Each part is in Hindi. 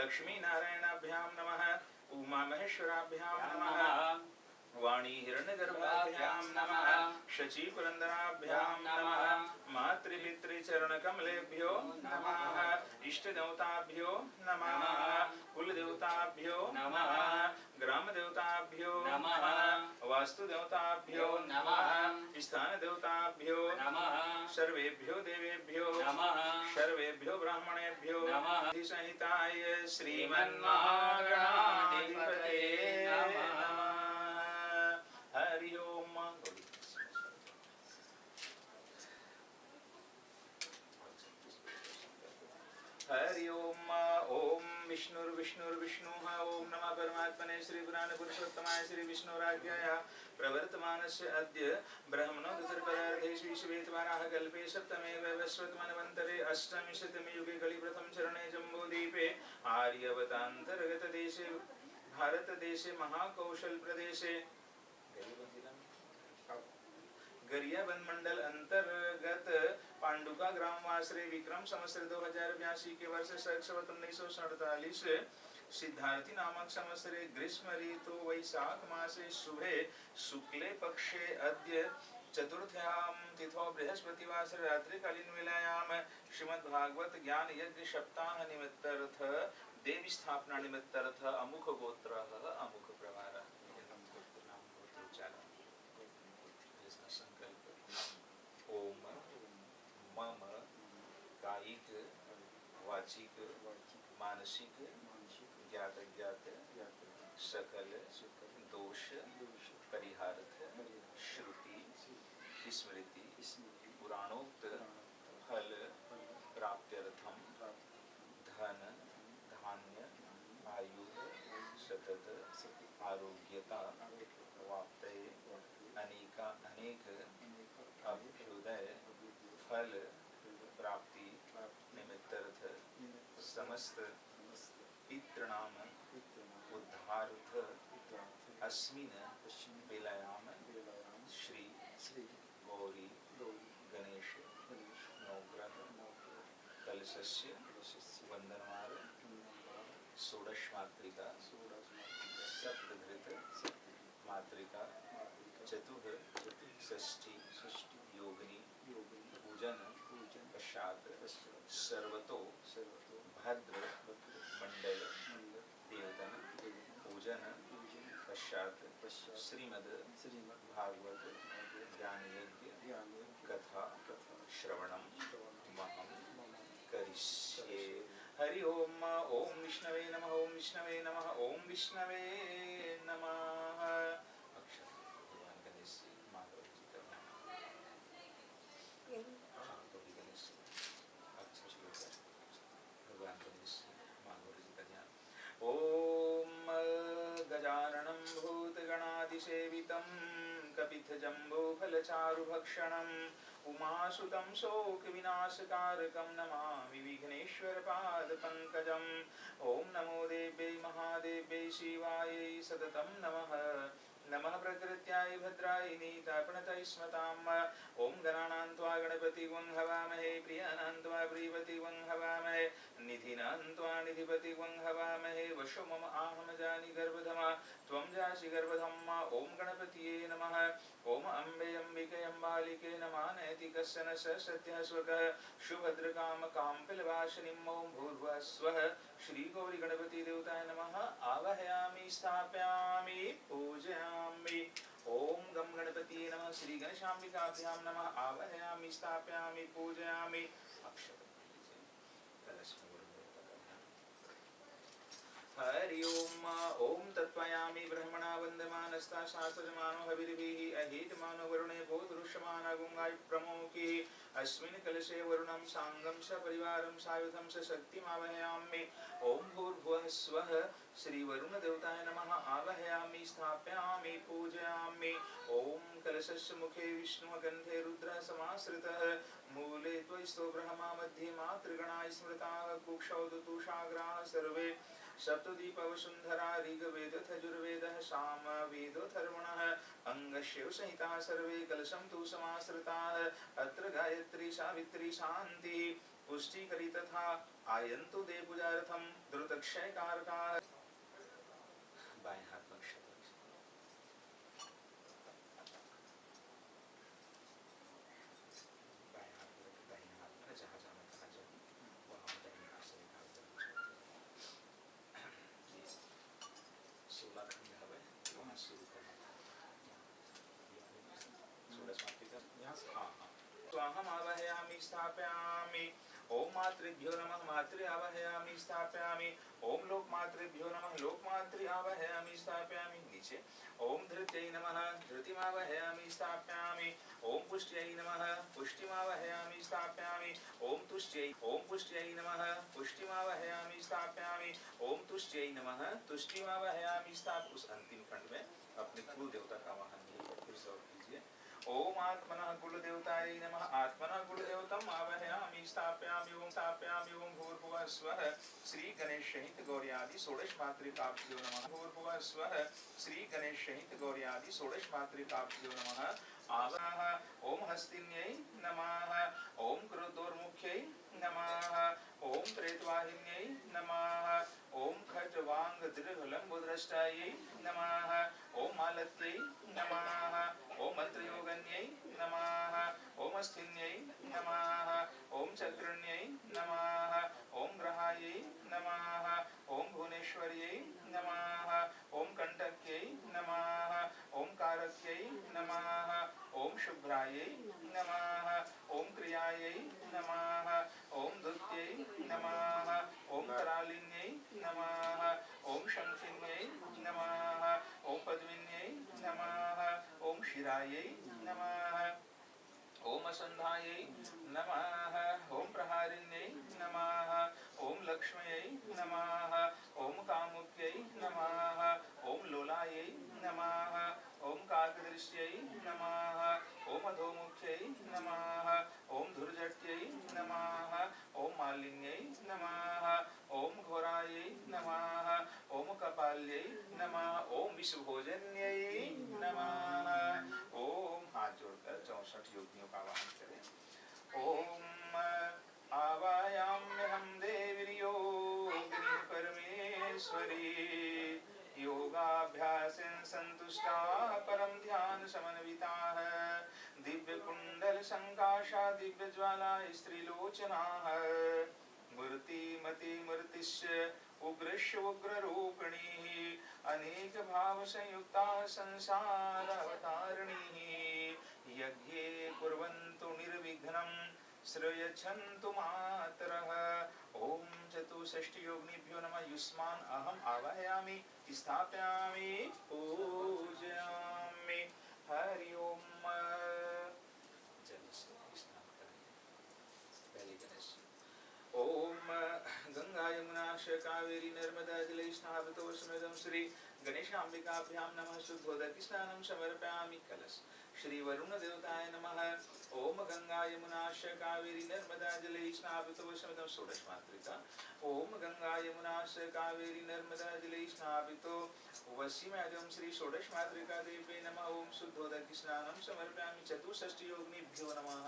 लक्ष्मी नारायणाभ्यां नमः उमा महेश्वराभ्यां नमः वाणी हिरण्यगर्भाभ्यां नमः शची पुरंदराभ्यां नमः मातृपितृचरणकमलेभ्यो नमः इष्टदेवताभ्यो नमः कुलदेवताभ्यो नमः ग्रामदेवताभ्यो नमः वास्तुदेवताभ्यो नमः स्थानदेवताभ्यो नमः सर्वेभ्यो देवेभ्यो नमः सर्वेभ्यो ब्राह्मणेभ्यो नमः संहिताय श्रीमन्महागणाधिपतये नमः। हरि ओम। हरि ओम। ओम विष्णुर्विष्णुर्विष्णुः ओम नमः परमात्मने श्री पुराणपुरुषोत्तमाय श्री विष्णुराज्ञया प्रवर्तमानस्य अद्य ब्रह्मणोत्तरपरार्धेषु विश्वेतवाराः कल्पे सप्तमे वैवस्वतमन्वन्तरे अष्टमिशतमे युगे कलिप्रथम चरणे जम्बूद्वीपे आर्यावतान्तर्गतदेशे भारतदेशे महाकौशल प्रदेशे गरियाबंद मंडल अंतर्गत पांडुका ग्रामवासी विक्रम संवत्सर 2082 के वर्ष 1947 सिद्धार्थी नामक संवत्सरे ग्रीष्म ऋतु वैशाख मासे शुभे शुक्ले पक्षे अद्य चतुर्थ्यां तिथौ बृहस्पतिवासरे रात्रिकालीन वेलायां श्रीमद्भागवत ज्ञान यज्ञ सप्ताह निमित्तर्थ देवी स्थापना निमित्तर्थ अमुख गोत्रः अमुख प्रवारः संकल्प ओम मम कायिक वाचिक मानसिक ज्ञात ज्ञात सकल दोष परिहारथ श्रुति स्मृति पुराणोक्त फल प्राप्त्यर्थम धन धान्य आयु सतत आरोग्यता वाप्तये अनेका अनेक अभ्युदय फल प्राप्ति निमित्तर्थ समस्त पितृणाम उद्धार्थ अस्मिन् वेलायाम श्री गौरी गणेश नवग्रह कलशस्य वंदनमार षोडश मातृका सप्तघृत मातृका चतुः षष्ठी योगिनी पूजन पश्चात सर्वतो भद्र मंडल देवतन पूजन पश्चात श्रीमद् भागवत ज्ञान यज्ञ कथा श्रवणम महं करिष्ये। हरि ओम। ओम विष्णवे नमः। ओम विष्णवे नमः। ओम विष्णवे नमः। भगवान गणेश माधव जी का भगवान गणेश माधव जी का ध्यान। ओम गजाननं भूतगणाधिसेवितं कपित्थजम्बूफलचारुभक्षणं उमासुतं शोकविनाशकारकं नमामि विघ्नेश्वरपादपङ्कजम्। ॐ नमो देव्यै महादेव्यै शिवायै सततं नमः। नमः प्रकृत्याय भद्राय नीतापणतै स्मताम्। ॐ गणानां त्वा गणपतिं हवामहे प्रियाणां त्वा प्रियपतिं हवामहे निधिनां त्वा निधिपतिं हवामहे वशो मम आहम जानि गर्भधमा त्वं जासि गर्भधम्मा। ॐ गणपतये नमः। ॐ अम्बे अम्बिके अम्बालिके नमः नैतिकस्य स सत्यः स्वकः सुभद्रकामकां पिलवासिनीं ॐ भूर्भुवः स्वः श्रीगौरी गणपति देवताय नमः। आवाहयामि स्थापयामि पूजयामि। ओम गम गणपति नमः। श्री गणेशाम्बिकाभ्यां नमः। आवाहयामि स्थापयामि पूजयामि। हरि ओम। ओम तत्त्वयामि ब्रह्मणा वन्दमानस्ता शास्त्रजमानो हविर्भिः अहीतमानो वरुणे भूतरुष्यमाना गुंगाय प्रमोकिः अस्मिन् कलशे वरुणं साङ्गं स परिवारं सायुधं स शक्तिमावहयामि। ओम भूर्भुवः स्वः श्रीवरुणदेवताय नमः। आवाहयामि स्थापयामि पूजयामि। ओम कलशस्य मुखे विष्णुगन्धे रुद्रः समाश्रितः मूले त्वयिस्तो ब्रह्मा मध्ये मातृगणाः स्मृताः कुक्षौ तुषाग्राः सर्वे सप्तदीपवसुन्धरा ऋग्वेदः यजुर्वेदः सामवेदोऽथर्वणः अंगशिव संहिता सर्वे कलशं तु समाश्रिताः। अत्र गायत्री सावित्री शान्तिः पुष्टि करी तथा आयन्तु दे पूजार्थम द्रुतक्षय कारकाः। बाएं हाथ पर स्वाहम् आवाहयामि स्थापयामि। ओम मातृभ्यो नमः मातृ आवाहयामि स्थापयामि। ओम लोकमातृभ्यो नमः लोकमातृ आवाहयामि स्थापयामि। नीचे ओम धृत्यै नमः धृतिमावाहयामि स्थापयामि। ओम पुष्ट्यै नमः पुष्टिमावाहयामि स्थापयामि। ओम पुष्ट्यै नमः पुष्टिमावाहयामि स्थापयामि। ओम तुष्ट्यै नमः तुष्टिमावाहयामि स्थाप। उस अंतिम खंड में अपने कुल देवता का आवाहन फिर से कीजिए। ओम आत्मनः कुलदेवताय नमः आत्मनः कुलदेवतम् आवाहयामि स्थापयामि। ओम स्थापयामि। ओम भूर्भुवः स्वः श्री गणेश सहित गौर्यादि षोडश मातृकाभ्यो नमः। भूर्भुवः स्वः श्री गणेश सहित गौर्यादि षोडश मातृकाभ्यो नमः। आवाह ओम हस्तिन्यै नमः। ओम क्रोधोर्मुख्यै नमः। ओम प्रेतवाहिन्यै नमः। ओम खट्वांग दृढलम्बुद्रष्टायै नमः। ओम मालत्यै नमः। ओम मंत्रयोगन्यै नमः। ओम अस्थिन्यै नमः। ओम चक्रण्यै नमः। ओम ग्रहायै नमः। ओम भुवनेश्वर्यै नमः। ओम कंटक्यै नमः। ओम कारक्यै नमः। ओम शुभ्रायै नमः। ओम क्रियायै नमः। ओम दुत्यै नमः। ओम करालिन्यै नमः। ओम शंखिन्यै नमः। ओम पद्मिन्यै नमः। ओम शिरायै नमः। ओम असंधायै नमः। ओम प्रहारिण्यै नमः। ओम लक्ष्म्यै नमः। ओम कामुक्यै नमः। ओम लोलायै नमः। ओम काकदृश्यै नमः। ओम अधोमुख्यै नमः। ओम धुर्जट्यै नमः। ओम मालिन्यै नमः। ओम घोरायै नमः। ओम कपाल्यै नमः। ओम विषभोजन्यै नमः। ओम हाथ जोड़कर 64 योगियों का आवाहन करें। ओम आवायाम्यहं देवीर्योगिनी परमेश्वरी योगाभ्यासेन संतुष्टा परम ध्यान समन्विताः दिव्य कुंडल संकाशा दिव्य ज्वाला स्त्रीलोचनाः मूर्तिमति मूर्तिश्च उग्रश्च उग्ररूपिणीः अनेक भाव संयुक्ता संसार अवतारिणीः यज्ञे कुर्वन्तु निर्विघ्नं श्रेयच्छन्तु मातरः। ओम चतुष्षष्टि योगिनीभ्यो नमः। युष्मान् अहम् आवाहयामि स्थापयामि पूजयामि। हरि ओम। जल से स्नान करें। पहले गणेश ओम गंगा यमुना कावेरी नर्मदा जले स्नातो स्मृतं श्री गणेशाम्बिकाभ्यां नमः। शुद्धोदक स्नानं समर्पयामि। कलश श्री वरुण देवताय नमः। ओम गंगा यमुना कावेरी नर्मदा जले स्नातो स्मृतं षोडश मातृका। ओम गंगा यमुना कावेरी नर्मदा जले स्नातो वसीमयं श्री षोडश मातृका देवे नमः। ओम शुद्धोदक स्नानं समर्पयामि। चतुष्षष्टि योगिनीभ्यो नमः।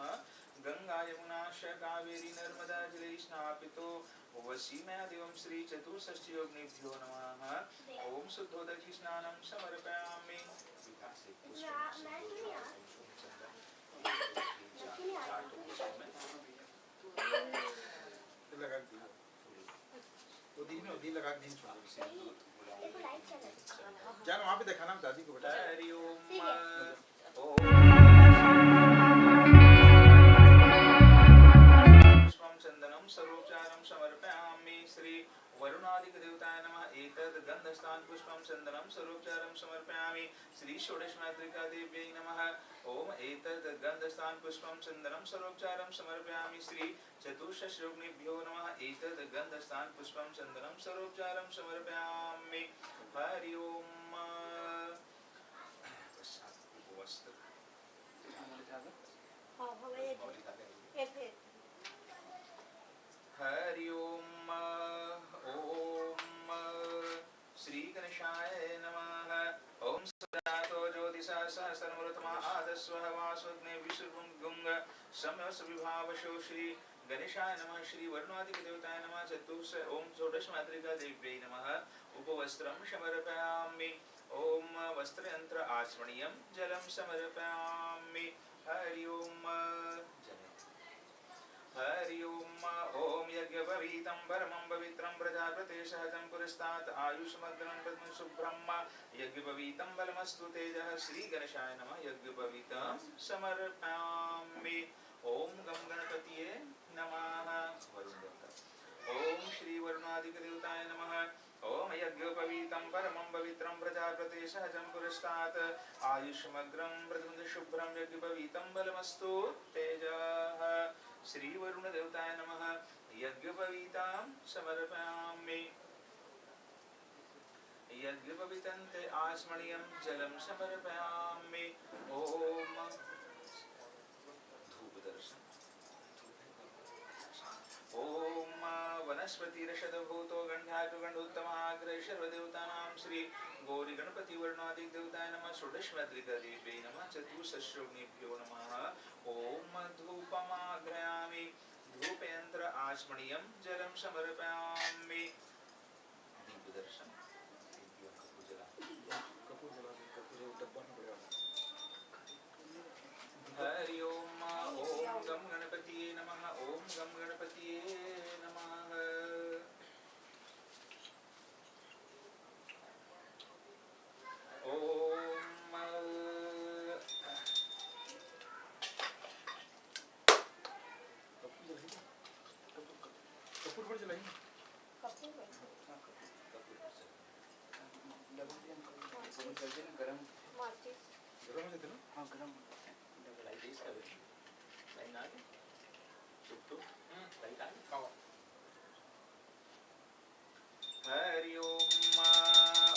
गंगा यमुना कावेरी नर्मदा जले स्नापितो वसीमयं श्री चतुष्षष्टि योगिनीभ्यो नमः। ओम शुद्धोदक स्नानं समर्पयामि। जान वहाँ पे देखा ना दादी को बता। हरि ओम। पुष्पं चंदनं सर्वोपचारं समर्पयामि। श्री वरुणादिक देवताय नमः। एतद् गन्धस्थान पुष्पं चंदनं सर्वोपचारं समर्पयामि। श्री षोडश मातृका देव्यै नमः। ओम एतद् गन्धस्थान पुष्पं चंदनं सर्वोपचारं समर्पयामि। श्री चतुष्षष्टि योगिनीभ्यो नमः। एतद् गन्धस्थान पुष्पं चंदनं सर्वोपचारं समर्पयामि। हरि ओम। हरि ओम। ओम श्री गणेशाय नमः। ओम सदातो ज्योतिषा सहस्रमृतमा आदस्व वासुग्ने विश्वगुंग सम्यस विभावशो श्री गणेशाय नमः श्री वरुणादिक देवताय नमः ओम षोडश मातृका देव्यै नमः उपवस्त्रं समर्पयामि ओम वस्त्रयंत्र आचमनीयं जलं समर्पयामि हरि ओम हरि ओम ओम यज्ञपवीतं परमं पवित्रं प्रजापते सहजं पुरस्तात् आयुष्मग्नं पद्मं शुभ्रं यज्ञपवीतं बलमस्तु तेजः श्री गणेशाय नमः यज्ञपवीतं समर्पयामि ओम गं गणपतिये नमः ओम श्री वरुणादिक देवताय नमः ओम यज्ञोपवीतं परमं पवित्रं प्रजापते सहजं पुरस्तात् आयुष्मग्नं पद्मं शुभ्रं यज्ञपवीतं बलमस्तु तेजः श्री वरुण देवताय नमः यज्ञोपवीतं समर्पयामि यज्ञोपवीतन्ते आचमनीयं जलं समर्पयामि ओम धूपदर्शन ओम वनस्पतिरषदभूतो गंधाग्रगंडोत्तमाग्रह सर्वदेवतानां श्री गौरी गणपति वर्णादिक देवताय नमः षोडशमातृका देव्यै नमः चतुष्षष्ठ्योग्निभ्यो नमः ओम धूपमाघ्रयामि धूपयंत्र आचमनीयं जलं समर्पयामि दीपदर्शन हरि ओम ओम गम गणपतिये नमः ओम गम गणपतिये नमः ओम कपूर पर जलाएंगे गरम गरम हो जाते ना हाँ गरम लाइट इसका लाइट ना के टुक लाइट आ हरि ओम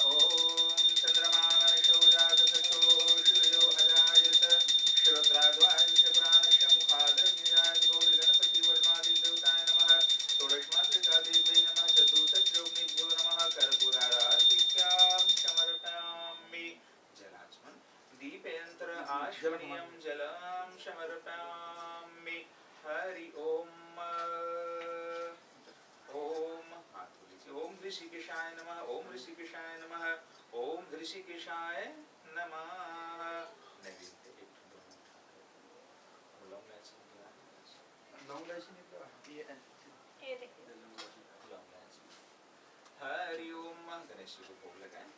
ओम चंद्रमा मनशोजात तथो सूर्यो अजायत श्रोत्राद्वांश प्राणश मुखादग्निजात गौरी गणपति वर्णादि देवताय नमः षोडशमातृका देव्यै नमः चतुर्दशयोगिभ्यो नमः कर्पूराराधिक्यां समर्पयामि जलाचमन दीपयंत्र आचमनीयं जलं समर्पयामि हरि ओम ओम ओम ऋषिकेशाय नमः ओम ऋषिकेशाय नमः ओम ऋषिकेशाय नमः लॉन्ग लाइफ नहीं ये देखिए हरि ओम गणेश जी को भोग लगाएं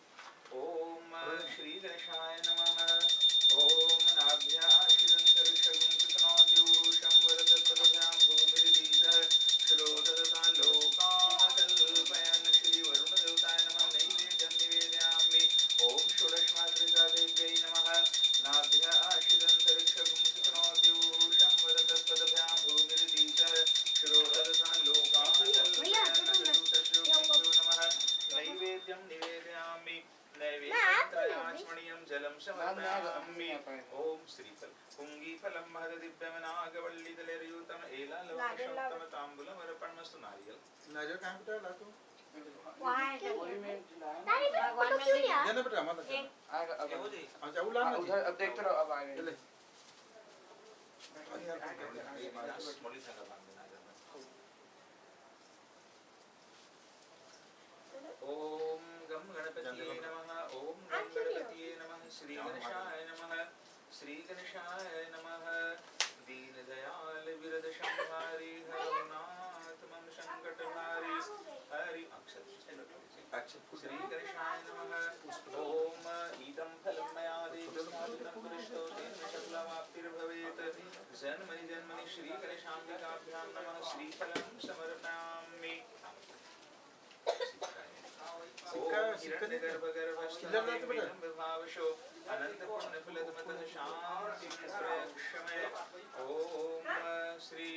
ओम श्री गणेशाय नमः ओम नाभ्याशिरंतरिक्षगुं सुतनोद्युषं वरतत्पदभ्यां भूमिर्दीतः श्रोतदता लोकाकल्पयन् श्री वरुण देवताय नमः नैवेद्यं निवेदयामि ओम षोडशमातृका देव्यै नमः नाभ्याशिरंतरिक्षगुं सुतनोद्युषं वरतत्पदभ्यां भूमिर्दीतः श्रोतदता लोकाकल्पयन् चतुर्दशयोगिभ्यो नमः नैवेद्यं निवेदयामि नैवेद्यत्रयाचमनीयं जलं समर्पयामि ओम श्रीफल पुंगीफलं महदिव्यमनागवल्लिदलैर्युतम् एलालवशोत्तम ताम्बूलमर्पणमस्तु नारियल नारियल कहाँ पे डाला तू वहाँ है वही में भगवान में नहीं है जाना बेटा मत आएगा अब क्या हो जी अच्छा वो लाना उधर अब देखते रहो अब आएगा चले मोली संगा बांध देना ओम गम गणपतिये नमः ओम गम गणपतिये नमः श्री गणेशाय नमः श्री गणेशाय नमः दीन दयाल विरद संहारी हरनाथ मम संकट हारी हरि अक्षत श्री गणेशाय नमः ओम ईदं फलं मया देवि स्थापितं पुरुषो तेन सकलमाप्तिर्भवेत् जन्मनि जन्मनि श्री गणेशाम्बिकाभ्यां नमः श्रीफलं समर्पयामि हिरण्यगर्भगर्भस्थानेमिदं अनन्तपुण्यफलदमतः शान्तिप्रयक्षमे ओम श्री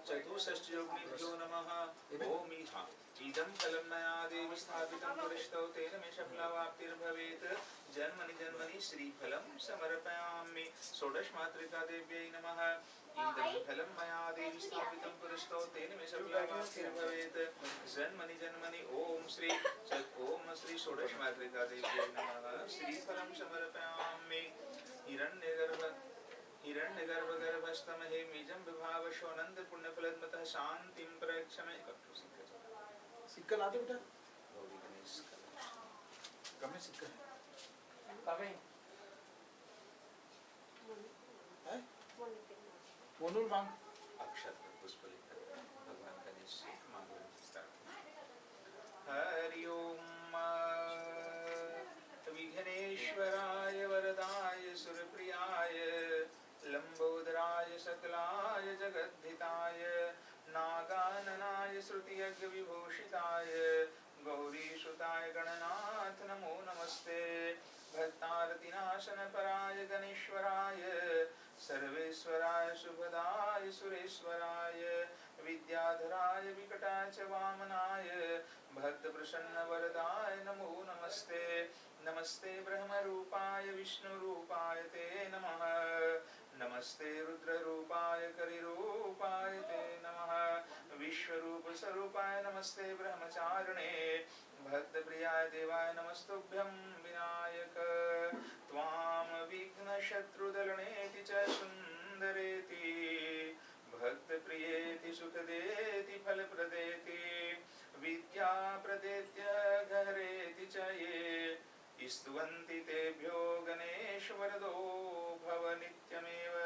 चतुष्षष्ठयोगिभ्यो नमः ओम इदं फलं मया देवि स्थापितं पुरुषो तेन मे सफलवाप्तिर्भवेत् जन्मनि जन्मनि श्रीफलं समर्पयामि षोडशमातृका देव्यै नमः इदं फलं मया देवि स्थापितं पुरुषो तेन मे सफलवाप्तिर्भवेत् जन्मनि जन्मनि ओम श्री षोडशमातृका देव्यै नमः श्रीफलं समर्पयामि हिरण्यगर्भ हिरण्यगर्भगर्भस्थं हेमीजं विभावशोनंद पुण्यफलद्मतः शांतिं प्रयच्छमे सिक्का लाते बेटा गौरी गणेश कम में सिक्का Tapi है मोनूर मांग अक्षत पुष्प लेकर भगवान गणेश से मांगो हरि ओम विघ्नेश्वराय वरदाय सुरप्रियाय लंबोदराय सकलाय जगद्धिताय नागाननाय श्रुतियज्ञ विभूषिताय गौरीसुताय गणनाथ नमो नमस्ते भक्तारतिनाशन पराय गणेश्वराय सर्वेश्वराय शुभदाय सुरेश्वराय विद्याधराय विकटाच वामनाय भक्त प्रसन्न वरदाय नमो नमस्ते नमस्ते ब्रह्मरूपाय विष्णुरूपाय ते नमः नमस्ते रुद्ररूपाय करिरूपाय ते नमः विश्वरूप स्वरूपाय नमस्ते ब्रह्मचारिणे भक्तप्रियाय देवाय नमस्तुभ्यं विनायक त्वां विघ्नशत्रुदलनेति च सुन्दरेति भक्तप्रियेति सुखदेति फलप्रदेति विद्याप्रदेत्य घरेति च ये स्तुवन्ति तेभ्यो गणेशवरदो भव नित्यमेव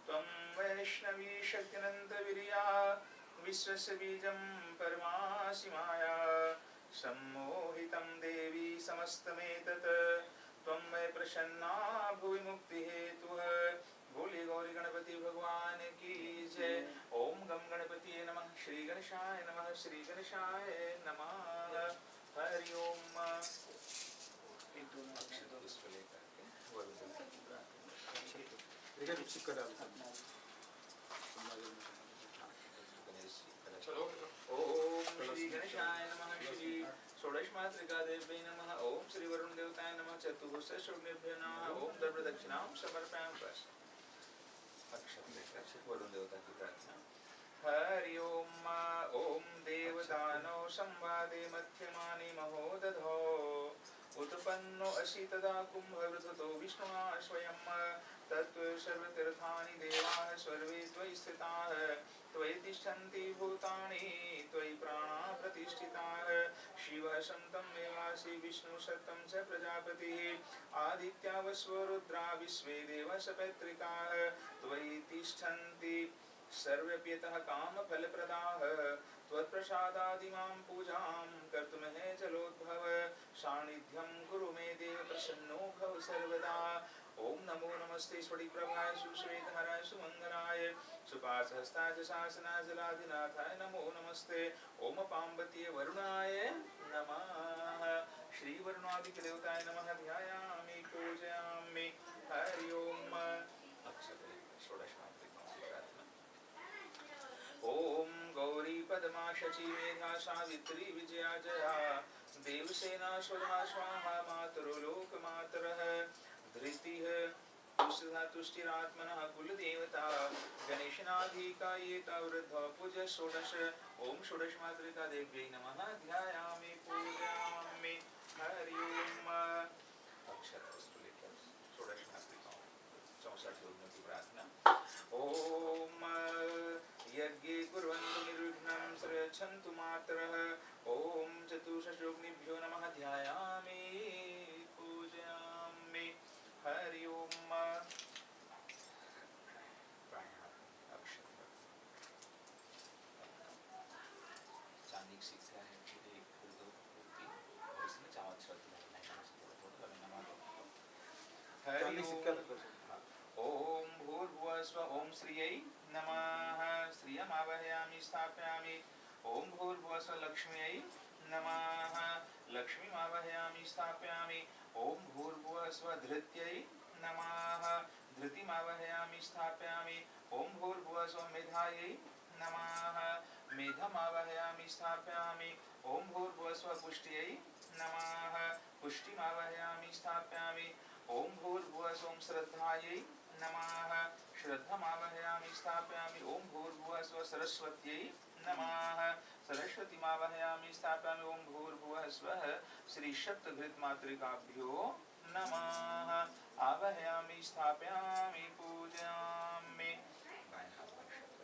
त्वं वैष्णवी शक्तिनन्तवीर्या विश्वस्य बीजं परमासि माया सम्मोहितं देवी समस्तमेतत् त्वं मे प्रसन्ना भुवि मुक्तिहेतुः बोले गौरी गणपति भगवान की जय ओम गम गणपति नमः श्री गणेशाय नमः श्री गणेशाय नमः हरि ओम अक्षत पुष्प लेकर के वरुण देखा जब सिक्का डाल गणेश ओम श्री गणेशाय नमः श्री षोडशमातृका देव्यै नमः ओम श्री वरुण देवताय नमः चतुर्दश शुभ्यभ्यो नमः ओम दर्भ दक्षिणां समर्पयामि बस अक्षत लेकर वरुण देवता की प्रार्थना हरि ओम ओम देवदानव संवादे मध्यमानि महोदधो उत्पन्नो असि तदा कुम्भवृधतो विष्णुना स्वयं तत्त्व सर्वतीर्थानि देवाः सर्वे त्वयि स्थिताः त्वयि तिष्ठन्ति भूतानि त्वयि प्राणाः प्रतिष्ठिताः शिवः सन्तं मेवासि विष्णु सत्तं च प्रजापतिः आदित्या वसवो रुद्रा विश्वे देवाः सपत्रिकाः त्वयि तिष्ठन्ति सर्वप्यतः कामफलप्रदाः त्वत्प्रसादादिमां पूजां कर्तुमहे जलोद्भव सान्निध्यं कुरु मे देव प्रसन्नो भव सर्वदा ओम नमो नमस्ते स्फटिकप्रभाय सुश्वेतहराय सुमंगलाय सुपासहस्ताय शासनाय जलाधिनाथाय नमो नमस्ते ओम पांबतीय वरुणाय नमः श्री वरुणादिक देवताय नमः ध्यायामि पूजयामि हरि ओम ओम गौरी पद्मा शची मेधा सावित्री विजया जया देवसेना स्वधा स्वाहा मातरो लोकमातरः धृतिः तुष्टिरात्मनः कुलदेवता गणेशनाधिकायेता वृद्धा पूज षोडश ओम षोडश मातृका देव्यै नमः ध्यायामि पूजयामि हरि ओम षोडश मातृका 64 योगियों की प्रार्थना ओम यज्ञे कुर्वन्तु निर्विघ्नं सर्वच्छन्तु मातरः ओम चतुर्दशयोगिभ्यो नमः ध्यायामि पूजयामि हरि ओम चांदी की सिक्का है एक फूल दो मूर्ति और इसमें चावल श्रद्धा हरि ओम भूर्भुवः स्वः ओम श्रियै नमः श्रियम् आवाहयामि स्थापयामि ओम भूर्भुवः स्वः लक्ष्म्यै नमः लक्ष्मीम् आवाहयामि स्थापयामि ओम भूर्भुवः स्वः धृत्यै नमः धृतिम् आवाहयामि स्थापयामि ओम भूर्भुवः स्वः मेधायै नमः मेधम् आवाहयामि स्थापयामि ओम भूर्भुवः स्वः पुष्ट्यै नमः पुष्टिम् आवाहयामि स्थापयामि ओम भूर्भुवः स्वः श्रद्धायै नमः श्रद्धम् आवाहयामि स्थापयामि ओम भूर्भुवः स्वः सरस्वत्यै नमः सरस्वतीम् आवाहयामि स्थापयामि ओम भूर्भुवः स्वः श्री सप्तभृत मातृकाभ्यो नमः आवाहयामि स्थापयामि पूजयामि बाएं हाथ पर शब्द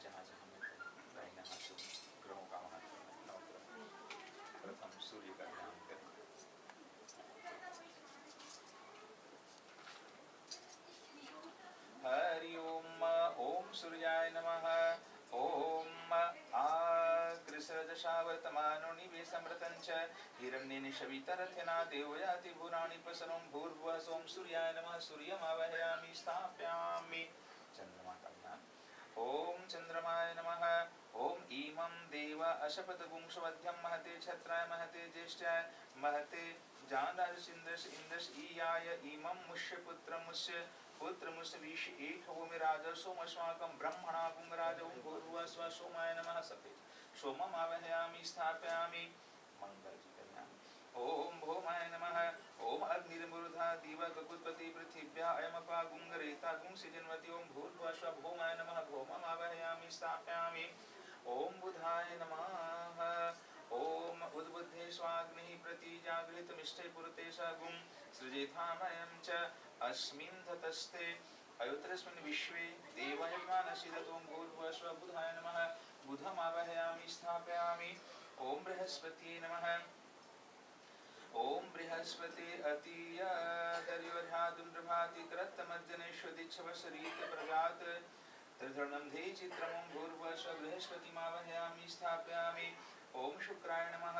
जहाँ जहाँ में दाहिने हाथ से ग्रहों का महत्व है नवग्रह प्रथम सूर्य का ध्यान करें हरि ओम ओम सूर्याय नमः ओम आकृसदशावर्तमानो निवेशमृतं च हिरण्यनिशवितरथना देवयाति भूराणि प्रसन्नं भूर्भुवः सोम सूर्याय नमः सूर्यमावाहयामि स्थापयामि चंद्रमा का ध्यान ओम चंद्रमाय नमः ओम इमं देव अशपथगुंशवध्यं महते छत्राय महते ज्येष्ठाय महते जानराजसिंद्रस इंद्रस ईयाय इमं मुष्यपुत्रमुष्य पुत्रमुष्य विष एक होमि राजा सोमस्माकं ब्रह्मणा पुंगराजं भूर्भुवः स्वः सोमाय नमः सफेद सोमम् आवाहयामि स्थापयामि मंगल जी का ध्यान ओम भौमाय नमः ओम अग्निर्मूर्धा दिवा गकुत्पति पृथिव्या अयमपा गुंगरेता गुंसिजन्वति ओम भूर्भुवः स्वः भौमाय नमः भौमम् आवाहयामि स्थापयामि ओम बुधाय नमः ओम उद्बुद्धे स्वाग्निः प्रतिजागृतमिष्टे पुरते सगुं सृजेथामयं च अस्मिन् ततस्ते अयुतरस्मिन् विश्वे देवयज्ञानसिद्धतों भूर्भुवः स्वः बुधाय नमः बुधम् आवाहयामि स्थापयामि ओम बृहस्पति नमः ओम बृहस्पति अतीयदर्योर्हातुं प्रभाति कृत्तमज्जनेष्वदिच्छवसरीत प्रजात त्रिधर्णं धे चित्रमं भूर्भुवः स्वः बृहस्पतिमावाहयामि स्थापयामि ओम शुक्राय नमः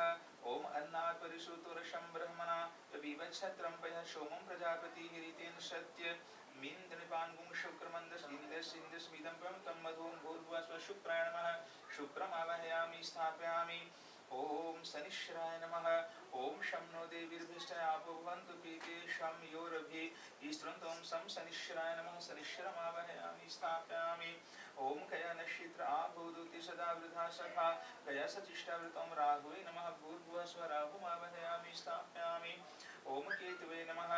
ओम अन्नात् परिसूतोरशं ब्रह्मणा पिबच्छत्रं पयः सोमं प्रजापतिः ऋतेन सत्य मिन्द्रनिपाङ्गुं शुक्रमन्दस इन्दस्मिदं प्रमुखं मधुं भूर्भुवः स्वः शुक्राय नमः शुक्रम् आवाहयामि स्थापयामि ओम शनिश्चराय नमः ओम शं नो देवीर्भिष्टया आपो भवन्तु पीते शं योरभि ईस्त्रन्तं सं शनिश्चराय नमः शनिश्चरम् आवाहयामि स्थापयामि ओम कया नक्षत्र आभूदुति सदा वृथा सखा कया सचिष्टावृतं राहुवे नमः भूर्भुवः स्वः राहुम् आवाहयामि स्थापयामि ओम केतवे नमः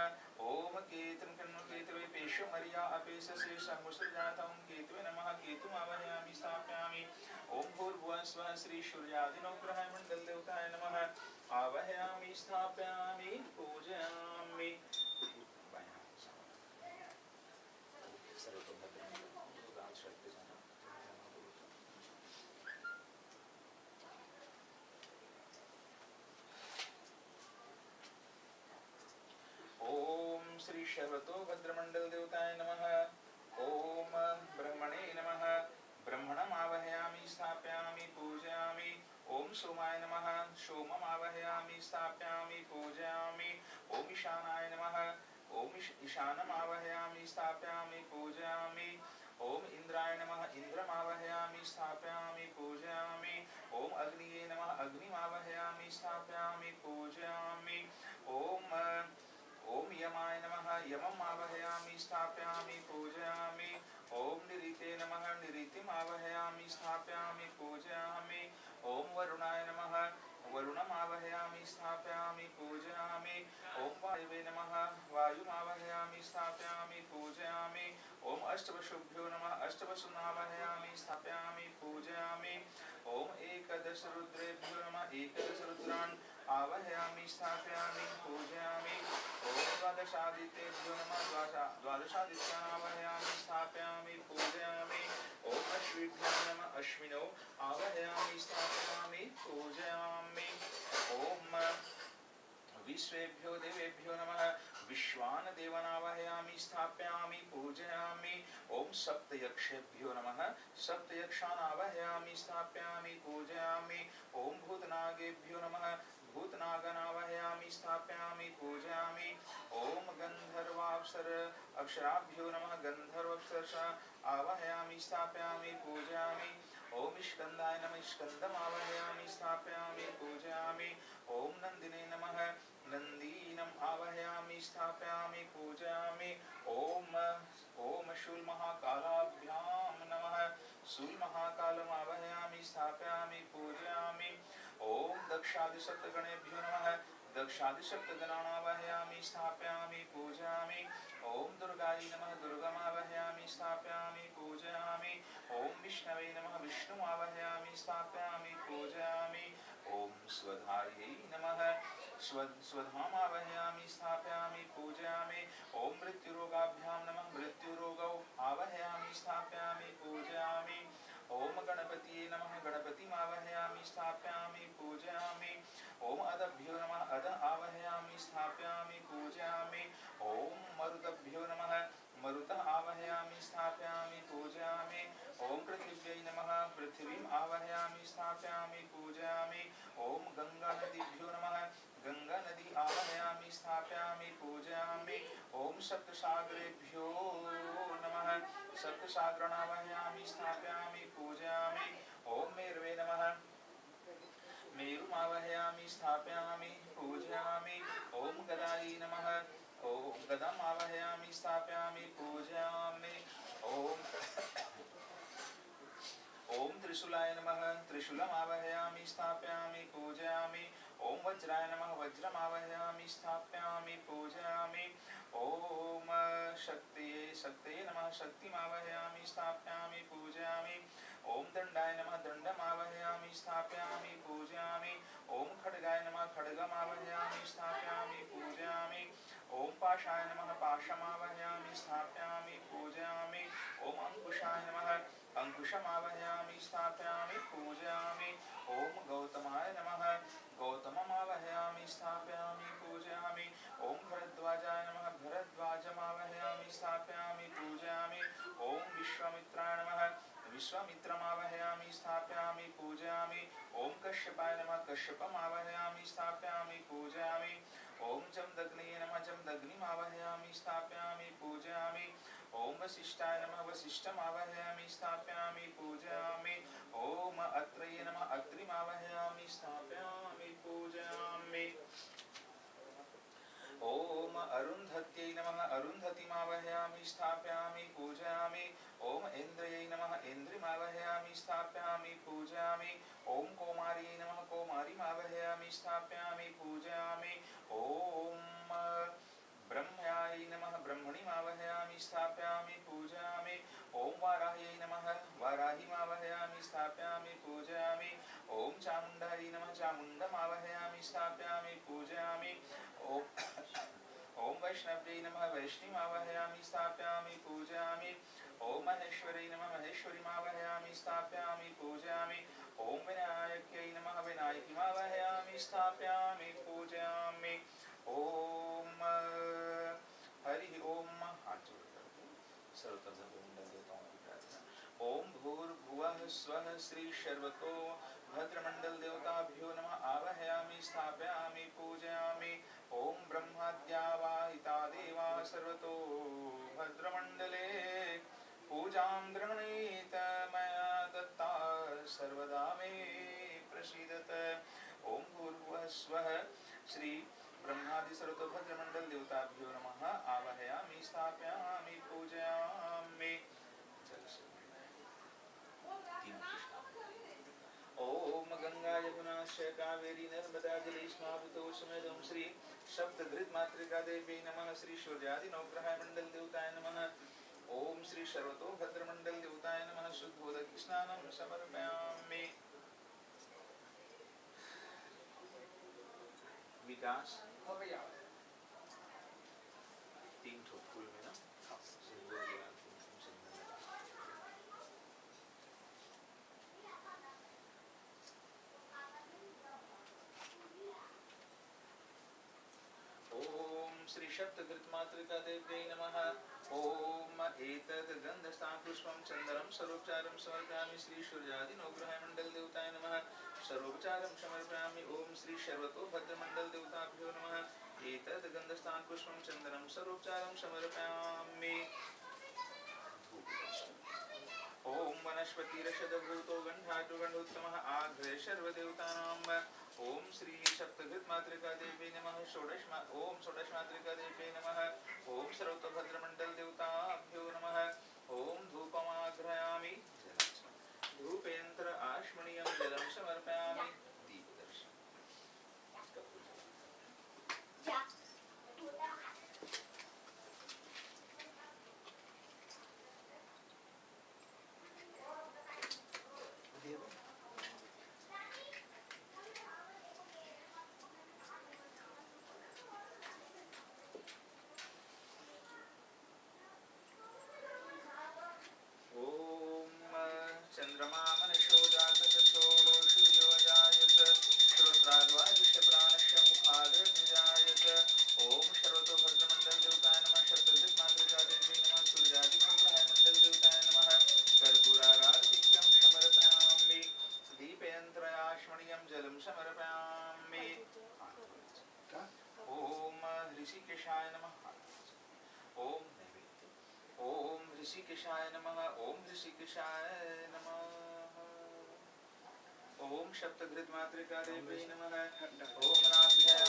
ओम केतुं कन्नो केतवे पेशो मर्या अपेशसे समुसृजातं केतवे नमः केतुम् आवाहयामि स्थापयामि ओम भूर्भुवः स्वः श्री सूर्यादिनवग्रहाय मंडल देवताय नमः आवाहयामि स्थापयामि पूजयामि ओम श्री शर्वतो भद्रमंडल देवताय नमः ओम ब्रह्मणे नमः ब्रह्मणम् आवाहयामि स्थापयामि पूजयामि ओम सोमाय नमः सोमम् आवाहयामि स्थापयामि पूजयामि ओम ईशानाय नमः ओम ईशानम् आवाहयामि स्थापयामि पूजयामि ओम इंद्राय नमः इंद्रम् आवाहयामि स्थापयामि पूजयामि ओम अग्निये नमः अग्निम् आवाहयामि स्थापयामि पूजयामि ओम ओम यमाय नमः यमम् आवाहयामि स्थापयामि पूजयामि ओम निरीते नमः निरीतिम् आवाहयामि स्थापयामि पूजयामि ओम वरुणाय नमः वरुणम् आवाहयामि स्थापयामि पूजयामि ओम वायवे नमः वायुम् आवाहयामि स्थापयामि पूजयामि ओम अष्टवसुभ्यो नमः अष्टवसुम् आवाहयामि स्थापयामि पूजयामि ओम एकदश रुद्रेभ्यो नमः एकदश रुद्रान् आवाहयामि स्थापयामि पूजयामि ओम द्वादशादित्येभ्यो नमः द्वादशादित्यान् आवाहयामि स्थापयामि पूजयामि ओम अश्विभ्यो नमः अश्विनौ आवाहयामि स्थापयामि पूजयामि ओम विश्वेभ्यो देवेभ्यो नमः विश्वान् देवान् आवाहयामि स्थापयामि पूजयामि ओम सप्तयक्षेभ्यो नमः सप्तयक्षान् आवाहयामि स्थापयामि पूजयामि ओम भूतनागेभ्यो नमः भूतनागान् आवाहयामि स्थापयामि पूजयामि ओम अप्सराभ्यो नमः गन्धर्वाप्सरसा आवाहयामि स्थापयामि पूजयामि ओम स्कंदाय नमः स्कंदम् आवाहयामि स्थापयामि पूजयामि ओम नंदिने नमः नंदीनम् आवाहयामि स्थापयामि पूजयामि ओम ओम शूलमहाकालाभ्यां नमः शूलमहाकालम् आवाहयामि स्थापयामि पूजयामि ओम दक्षादिसप्तगणेभ्यो नमः दक्षादिसप्तगणान् आवाहयामि स्थापयामि पूजयामि ओम दुर्गायै नमः दुर्गम् आवाहयामि स्थापयामि पूजयामि ओम विष्णवे नमः विष्णुम् आवाहयामि स्थापयामि पूजयामि ओम स्वधायै नमः स्वधामावहयामि स्थापयामि पूजयामि ओम मृत्युरोगाभ्यां नमः मृत्युरोगौ आवहयामि स्थापयामि पूजयामि ओम गणपतिये नमः गणपतिमावहयामि स्थापयामि पूजयामि ओम अदभ्यो नमः अद आवहयामि स्थापयामि पूजयामि ओम मरुतभ्यो नमः मरुत आवहयामि स्थापयामि पूजयामि ओम पृथिव्यै नमः पृथिवीम् आवहयामि स्थापयामि पूजयामि ओम गंगा नदीभ्यो नमः गंगा नदी आवहयामि स्थापयामि पूजयामि ओम सप्तसागरेभ्यो नमः सप्तसागरणावहयामि स्थापयामि पूजयामि ओम मेरुवे नमः मेरुमावहयामि स्थापयामि पूजयामि ओम गदायै नमः ओम गदाम् आवहयामि स्थापयामि पूजयामि ओम ओम त्रिशूलाय नमः त्रिशूलमावहयामि स्थापयामि पूजयामि ओम वज्राय नमः वज्रमावहयामि स्थापयामि पूजयामि ओम शक्तये शक्तये नमः शक्तिमावहयामि स्थापयामि पूजयामि ओम दंडाय नमः दंडमावहयामि स्थापयामि पूजयामि ओम खड्गाय नमः खड्गमावहयामि स्थापयामि पूजयामि ओम पाशाय नमः पाशमावहयामि स्थापयामि पूजयामि ओम अंकुशाय नमः अंकुशमावहयामि स्थापयामि पूजयामि ओम गौतमाय नमः गौतममावहयामि स्थापयामि पूजयामि ओम भरद्वाजाय नमः भरद्वाजमावहयामि स्थापयामि पूजयामि ओम विश्वामित्राय नमः विश्वामित्रमावहयामि स्थापयामि पूजयामि ओम कश्यपाय नमः कश्यपमावहयामि स्थापयामि पूजयामि ओम जमदग्नये नमः जमदग्निमावहयामि स्थापयामि पूजयामि ओम वसिष्ठाय नमः वसिष्ठमावहयामि स्थापयामि पूजयामि ओम अत्रये नमः अत्रिमावहयामि स्थापयामि पूजयामि ओम अरुन्धत्यै नमः अरुन्धतिमावहयामि स्थापयामि पूजयामि ओम इन्द्रयै नमः इन्द्रिमावहयामि स्थापयामि पूजयामि ओम कौमार्यै नमः कौमारीमावहयामि स्थापयामि पूजयामि ओम ब्रह्मयाय नमः ब्रह्मणिमावहयामि स्थापयामि पूजयामि ओम वाराह्यै नमः वाराहीमावहयामि स्थापयामि पूजयामि ओम चामुण्डायै नमः चामुण्डमावहयामि स्थापयामि पूजयामि ओम वैष्णव्यै नमः वैष्णवीमावहयामि स्थापयामि पूजयामि ओम महेश्वरै नमः महेश्वरीमावहयामि स्थापयामि पूजयामि ओम विनायक्यै नमः विनायकीमावहयामि स्थापयामि पूजयामि ओम हरि ओम हाथ जोड़कर सर्वतः देवताओं की प्रार्थना ओम भूर्भुवः स्वः श्री शर्वतो भद्रमंडल देवताभ्यो नमः आवाहयामि स्थापयामि पूजयामि ओम ब्रह्माद्यावाहिता देवा सर्वतो भद्रमंडले पूजां गृह्णीत मया दत्ता सर्वदा मे प्रसीदत ओम भूर्भुवः स्वः श्री ब्रह्मादि सर्वतो भद्रमंडल देवताभ्यो नमः आवाहयामि स्थापयामि पूजयामि ओम गंगा यमुना कावेरी नर्मदा जलेस्मावृतो समेदं श्री सप्तधृत मातृका देवी नमः श्री सूर्यादि नवग्रहाय मंडल देवताय नमः ओम श्री सर्वतो भद्रमंडल देवताय नमः शुद्धोदक स्नानं समर्पयामि विकास हो गया तीन ठो फूल में ना ओम श्री सप्तकृत मातृका देव्यै नमः ओम एतद् गन्धस्थान पुष्पं चन्दनं सर्वोपचारं समर्पयामि श्री सूर्यादि नवग्रह मंडल देवताय नमः सर्वोपचारं समर्पयामि ओम श्री सर्वतो भद्रमंडल देवताभ्यो नमः एतद् गन्धस्थान पुष्पं चन्दनं सर्वोपचारं समर्पयामि ओम वनस्पतिरषदभूतो गन्धातुगन्धोत्तमः आघ्रे सर्वदेवतानां ओम श्री सप्तकृत मातृका देवी नमः ओम षोडश मातृका देवी नमः ओम सर्वतो भद्रमंडल देवताभ्यो नमः ओम धूपमाघ्रयामि धूपेन्द्र आश्मनीयं जलं समर्पयामि दीपदर्शनम् ऋषिकेशाय नमः ओम ऋषिकेशाय नमः ओम सप्तघृतमातृका देवी नमः ओम नाभ्यां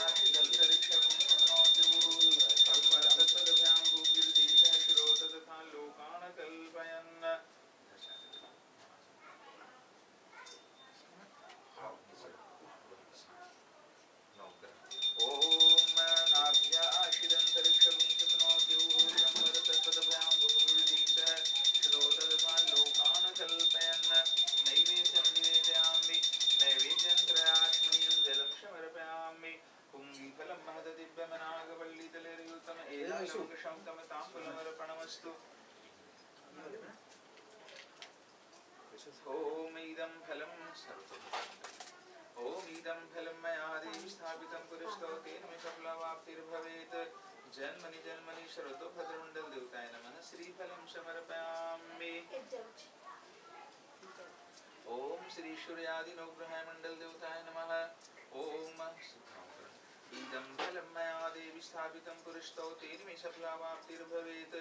भूगिर्देशः शिरोत तथा लोकान् कल्पयन् ओम नाभ्याशिदन्तरिक्षं शक्नोत्युर्यमरतत्पदभ्यां भूमिर्देशः शिरोत तथा लोकान् कल्पयन् नैवेद्यं निवेदयामि नैवेद्यं त्रयात्मनीयं जलं समर्पयामि पुङ्गीफलं महददिव्यमनागवल्लीतलेर्युतम एलाशोकशं ताम्बूलमर्पणमस्तु ॐ इदं फलं ओम इदं फलं मया देवी स्थापितं पुरस्तो तेन मे सफलवाप्तिर्भवेत् जन्मनि जन्मनि शरतो भद्रमण्डल देवताय नमः श्रीफलं समर्पयामि ओम श्री सूर्यादिनवग्रह मंडल देवताय नमः ओम इदं फलं मया देवी स्थापितं पुरस्तो तेन मे सफलवाप्तिर्भवेत्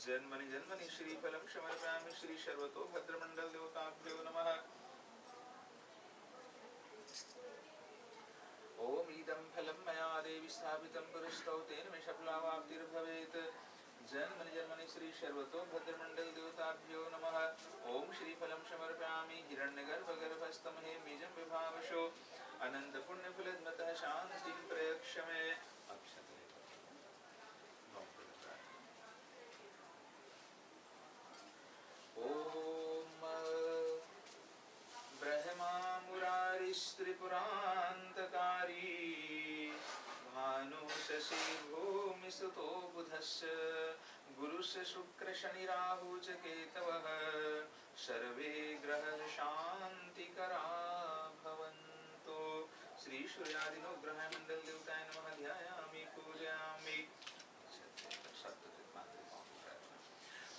जन्मनि जन्मनि श्रीफलं समर्पयामि श्री सर्वतो भद्रमण्डल देवताभ्यो नमः ओम इदं फलं मया देवी स्थापितं पुरस्तो तेन मे सफलवाप्तिर्भवेत् जन्मनि जन्मनि श्री सर्वतो भद्रमण्डल देवताभ्यो नमः ओम श्रीफलं समर्पयामि हिरण्यगर्भगर्भस्थं हे बीजं विभावशो अनंत पुण्यफलद्मतः शान्तिं प्रयक्ष मे ओम ब्रह्मा मुरारिस्त्रिपुरान्तकारी भानु शशि भूमि सुतो बुधस्य गुरुश्च शुक्र शनि राहु च केतवः सर्वे ग्रह शान्तिकरा भवन्तु श्री सूर्यादिनवग्रह मंडल देवताय नमः ध्यायामि पूजयामि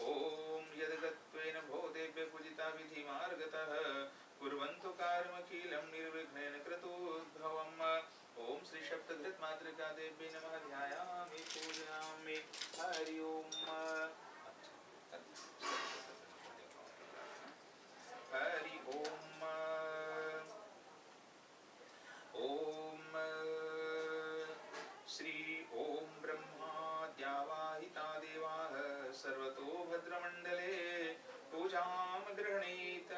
ओम यद्गत्वेन भूतेभ्यः पूजिता विधिमार्गतः कुर्वन्तु कर्मकीलं निर्विघ्नेन कृतोद्भवम् ओम श्री सप्तघृतमातृका देवी नमः ध्यायामि पूजयामि हरि ओम हरि ओम ओम श्री ओम ब्रह्माद्यावाहिता देवाः सर्वतो भद्रमण्डले पूजां गृह्णीत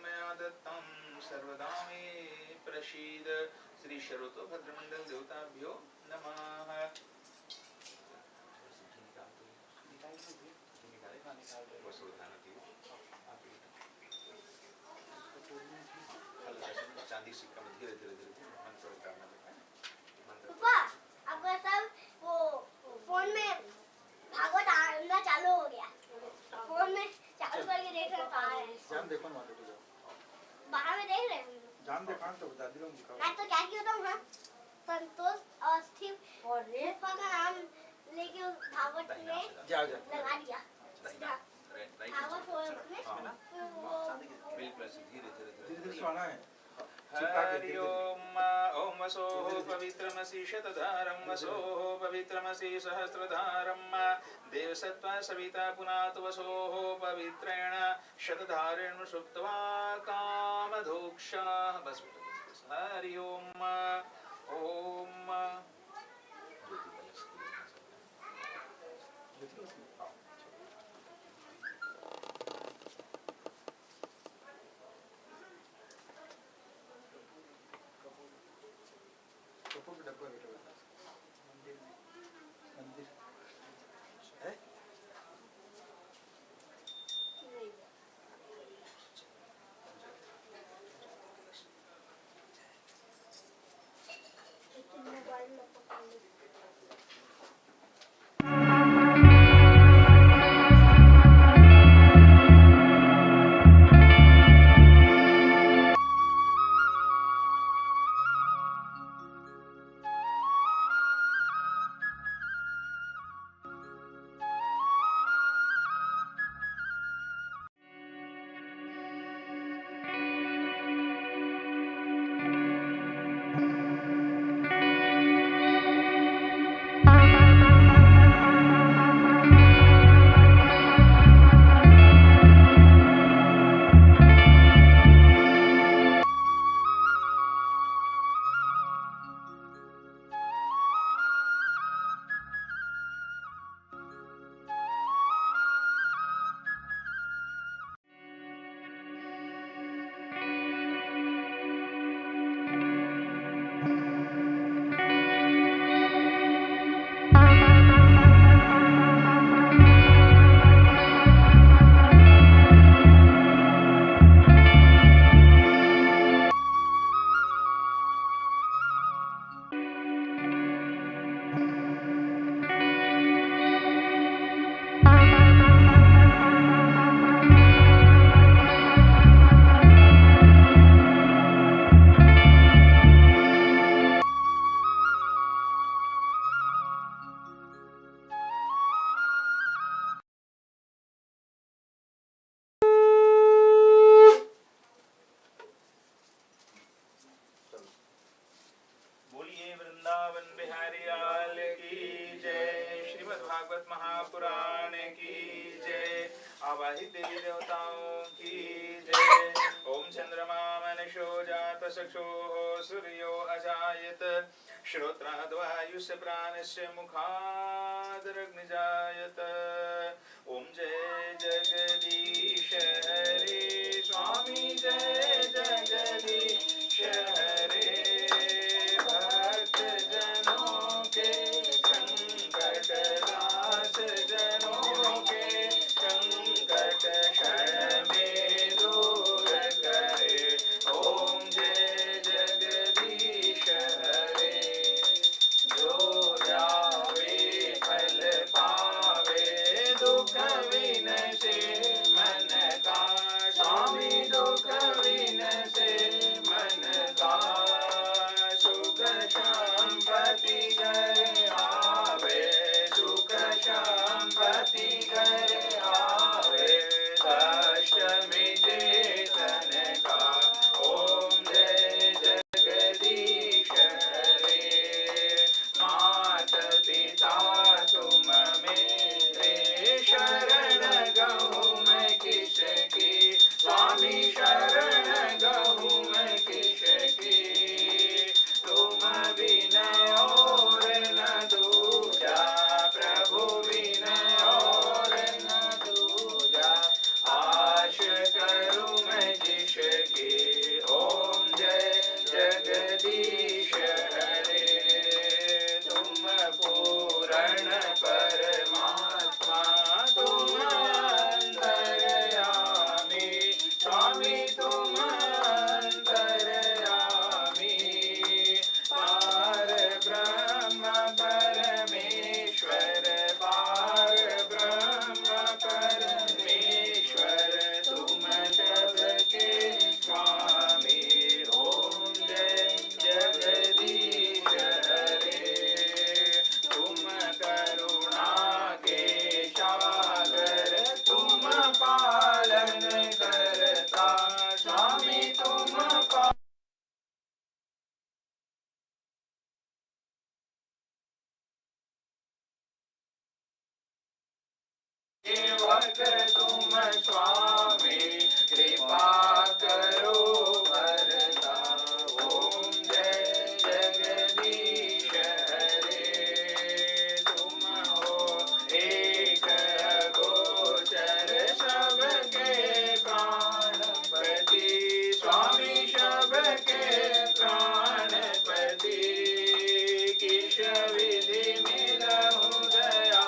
मया दत्तं सर्वदा मे प्रसीद श्री सर्वतो भद्रमण्डल देवताभ्यो नमः चांदी सिक्का में धीरे धीरे धीरे मंत्र करना है पापा आपका सब वो फोन में भागवत आना चालू हो गया फोन में चालू करके देख रहे तो आ रहे हैं जान देखो ना बेटी जाओ बाहर में देख रहे हैं जान देखा तो दादी लोग दिखाओ मैं तो क्या किया था वहाँ संतोष और स्टीव और रेफा का नाम लेके उस भागवत में जा जा लगा दिया भागवत हो में बिल्कुल धीरे धीरे धीरे धीरे सोना है हरि ओम ओम वसो पवित्रमसि शतधारं वसो पवित्रमसि सहस्रधारं देवसत्त्वा सविता पुनातु वसो पवित्रेण शतधारेण सुप्त्वा कामधोक्षा बस हरि ओम ओम कपूर का डब्बा बेटा मंदिर है मोबाइल में पकड़ ली आवाहित देवी देवताओं की जय। ओम चंद्रमा मनशो जात चक्षु सूर्यो अजायत श्रोत्रद्वायुष्य प्राणस्य मुखादग्निजायत। ओम जय जगदीश हरे स्वामी जय जगदीश हरे। भक्त जनों के संकट नाश जनों के संकट क्षण में दूर करे। ओम जय जगदीश हरे। जो जावे फल पावे दुख विनसे मन का। स्वामी दुख विनसे मन का। सुख संपत्ति घर आवे सुख संपत्ति घर आवे कष्ट मिटे तन का। ओम जय जगदीश हरे। मात पिता तुम मेरे शरण गहूँ मैं किसकी। स्वामी शरण गहूँ मैं किसकी। तुम बिन और न दूजा प्रभु बिन और न दूजा। आश करूँ मैं जिसकी। ओम जय जगदीश हरे। तुम पूर्ण परमात्मा तुम अंतर्यामी। स्वामी तुम अंतर्यामी। पार ब्रह्म परमेश्वर पार ब्रह्म परमेश्वर तुम सबके स्वामी। ओम जय जगदीश हरे। तुम करुणा के सागर तुम पालन करता। स्वामी तुम वक्र तुम स्वामी कृपा करो भरता। ओम जय जगदीश हरे। तुम हो एक गोचर सबके प्राणपति। स्वामी सबके प्राणपति। किस विधि मिलऊं दया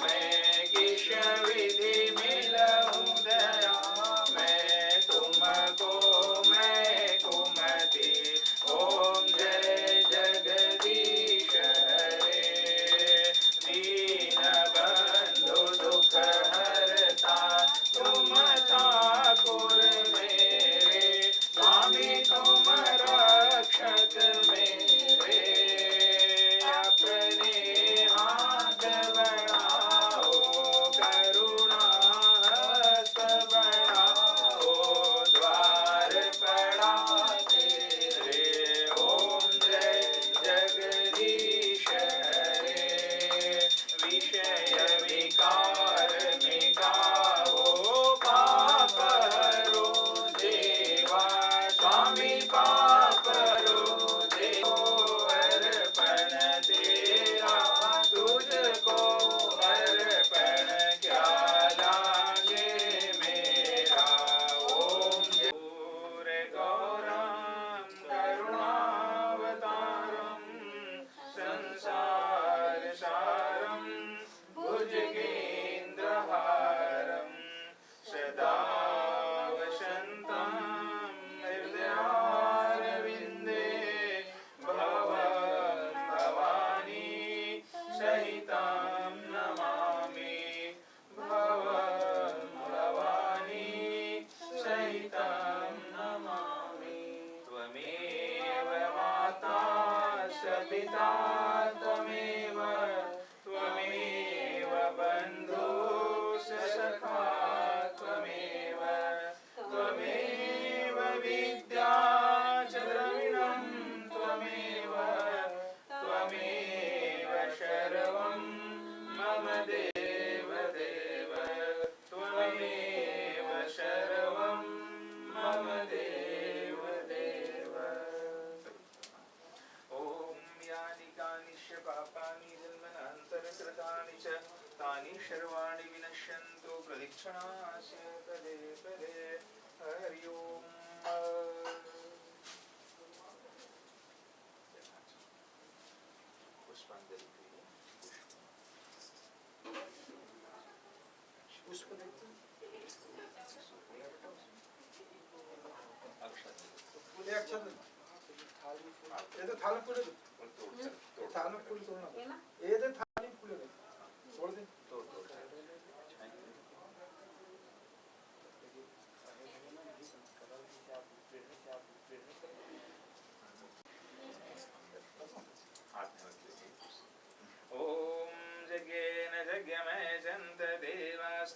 मैं किस विधि मिलऊं दया मैं तुमको मैं कुमति। ओम जय जगदीश हरे। दीन बंधु दुख हरता तुम ठाकुर मेरे। स्वामी तुम रक्षक मेरे। अपने हाथ बढ़ाओ करुणा हस्त बढ़ाओ द्वार पड़ा तेरे। ओम जय जगदीश हरे। विषय विकार मिटाओ पाप हरो देवा। स्वामी पाप हरो देवो अर्पण तेरा तुझको अर्पण क्या लागे मेरा। ओम जय गौरम करुणावतारम संसार सारम भुजगेन्द्रहारम सदा वसन्तं हृदयारविन्दे। भवं भवानी सहितं नमामि। भवं भवानी सहितं नमामि। त्वमेव माता च पिता त्वमेव त्वमेव बन्धुश्च सखा त्वमेव त्वमेव विद्या च द्रविणं त्वमेव त्वमेव शर्वं मम देव देव त्वमेव तीक्ष्णास्य पदे पदे हरि ओम पुष्पांजलि पुष्प देखते फुले अक्षत ये तो थाल फुले थाल फुल तोड़ना ये